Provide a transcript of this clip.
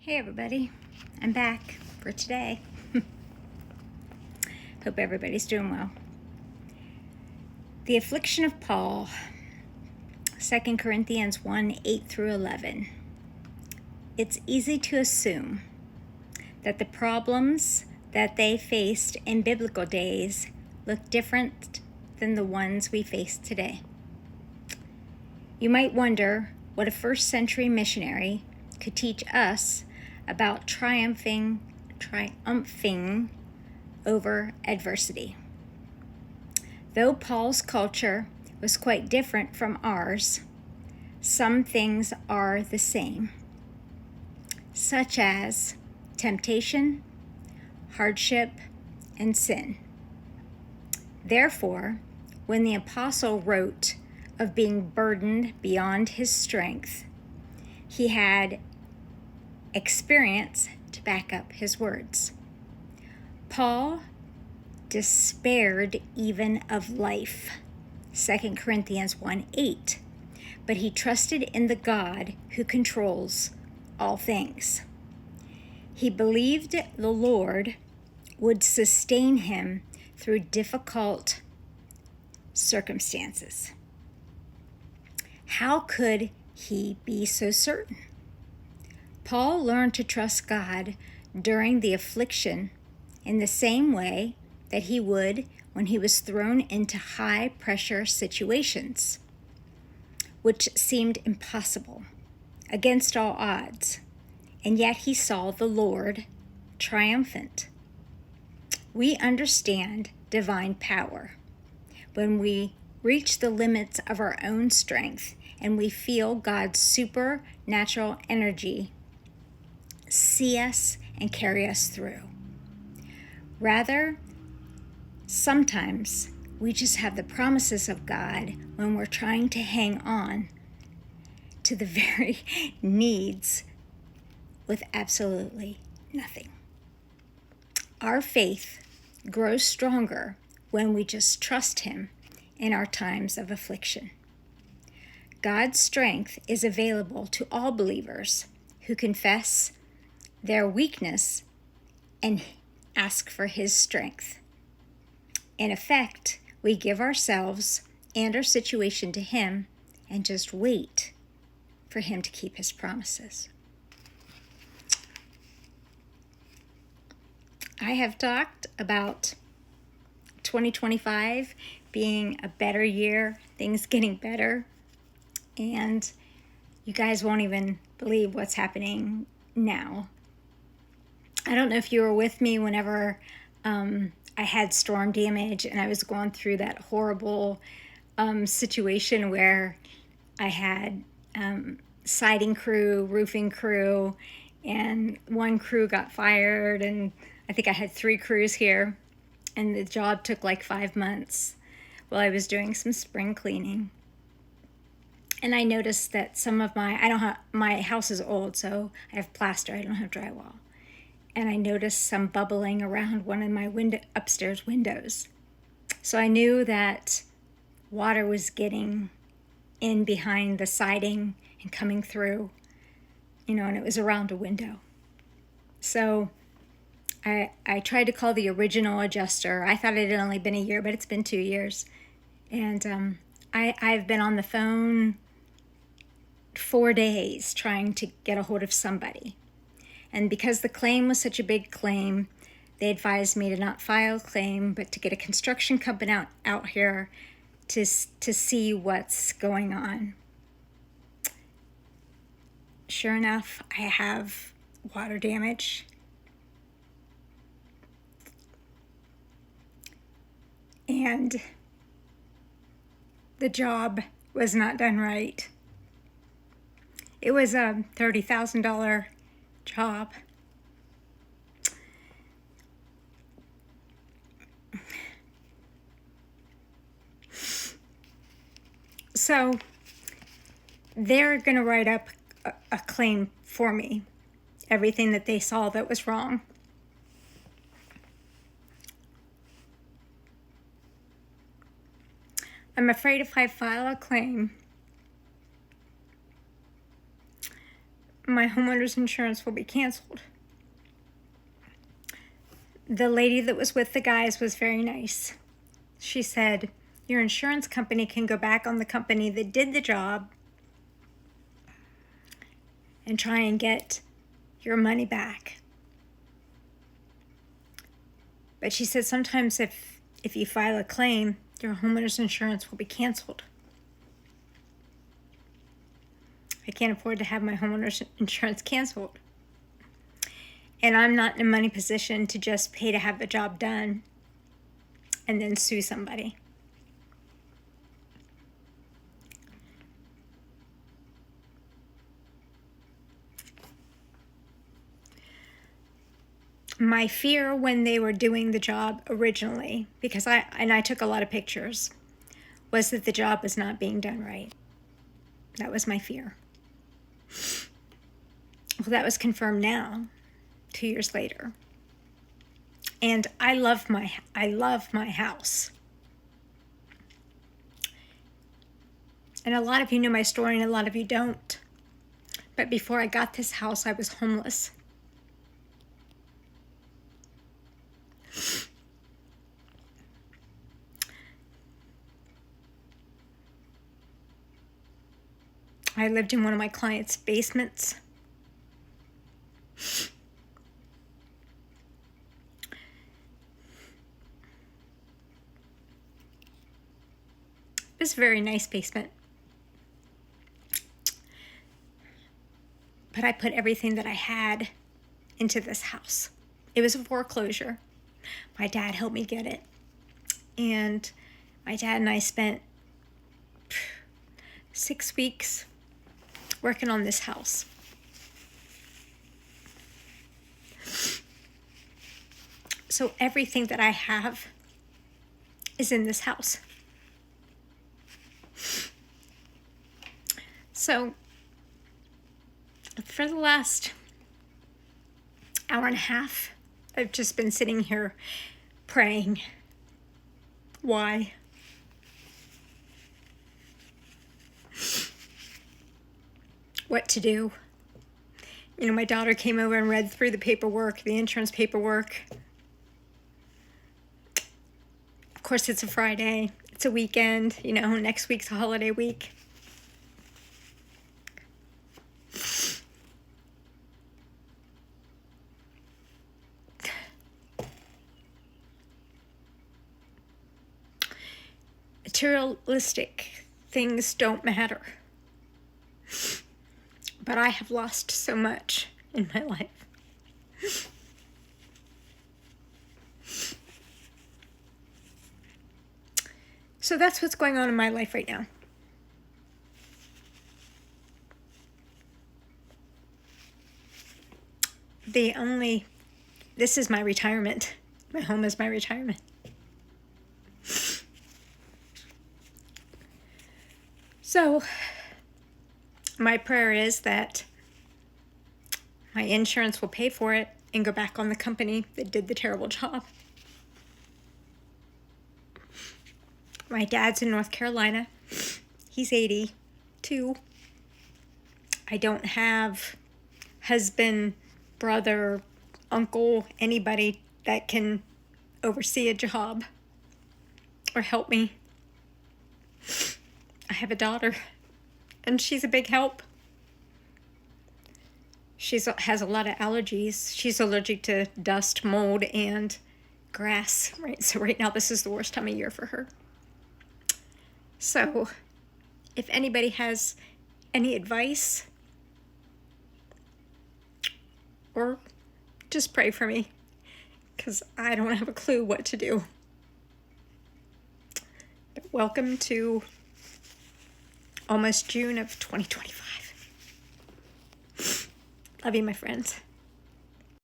Hey everybody, I'm back for today. Hope everybody's doing well. The Affliction of Paul, 2 Corinthians 1, 8 through 11. It's easy to assume that the problems that they faced in biblical days look different than the ones we face today. You might wonder what a first century missionary could teach us about triumphing over adversity. Though Paul's culture was quite different from ours, some things are the same, such as temptation, hardship, and sin. Therefore, when the apostle wrote of being burdened beyond his strength, he had experience to back up his words. Paul despaired even of life, 2 Corinthians 1:8, but he trusted in the God who controls all things. He believed the Lord would sustain him through difficult circumstances. How could he be so certain? Paul learned to trust God during the affliction in the same way that he would when he was thrown into high-pressure situations, which seemed impossible, against all odds, and yet he saw the Lord triumphant. We understand divine power when we reach the limits of our own strength and we feel God's supernatural energy see us and carry us through. Rather, sometimes we just have the promises of God when we're trying to hang on to the very needs with absolutely nothing. Our faith grows stronger when we just trust Him in our times of affliction. God's strength is available to all believers who confess their weakness and ask for His strength. In effect, we give ourselves and our situation to Him and just wait for Him to keep His promises. I have talked about 2025 being a better year, things getting better, and you guys won't even believe what's happening now. I don't know if you were with me whenever I had storm damage and I was going through that horrible situation where I had siding crew, roofing crew, and one crew got fired, and I think I had 3 crews here, and the job took like 5 months while I was doing some spring cleaning. And I noticed that some of my house is old, so I have plaster, I don't have drywall. And I noticed some bubbling around one of my upstairs windows. So I knew that water was getting in behind the siding and coming through, and it was around a window. So I tried to call the original adjuster. I thought it had only been a year, but it's been 2 years. And I've been on the phone 4 days trying to get a hold of somebody. And because the claim was such a big claim, they advised me to not file a claim, but to get a construction company out here to see what's going on. Sure enough, I have water damage. And the job was not done right. It was a $30,000 job. So they're going to write up a claim for me, everything that they saw that was wrong. I'm afraid if I file a claim, my homeowner's insurance will be canceled. The lady that was with the guys was very nice. She said, your insurance company can go back on the company that did the job and try and get your money back. But she said sometimes if you file a claim, your homeowner's insurance will be canceled. I can't afford to have my homeowner's insurance canceled. And I'm not in a money position to just pay to have the job done and then sue somebody. My fear when they were doing the job originally, because I took a lot of pictures, was that the job was not being done right. That was my fear. Well, that was confirmed now, 2 years later. And I love my house. And a lot of you know my story and a lot of you don't. But before I got this house, I was homeless. I lived in one of my clients' basements. It was a very nice basement. But I put everything that I had into this house. It was a foreclosure. My dad helped me get it. And my dad and I spent 6 weeks working on this house. So everything that I have is in this house. So for the last hour and a half, I've just been sitting here praying. Why? What to do? You know, my daughter came over and read through the paperwork, the insurance paperwork. Of course, it's a Friday. It's a weekend. You know, next week's a holiday week. Materialistic things don't matter. But I have lost so much in my life. So that's what's going on in my life right now. This is my retirement. My home is my retirement. So, my prayer is that my insurance will pay for it and go back on the company that did the terrible job. My dad's in North Carolina. He's 82. I don't have husband, brother, uncle, anybody that can oversee a job or help me. I have a daughter, and she's a big help. She has a lot of allergies. She's allergic to dust, mold, and grass. Right, so right now this is the worst time of year for her. So, if anybody has any advice, or just pray for me, because I don't have a clue what to do. But welcome to almost June of 2025. Love you, my friends.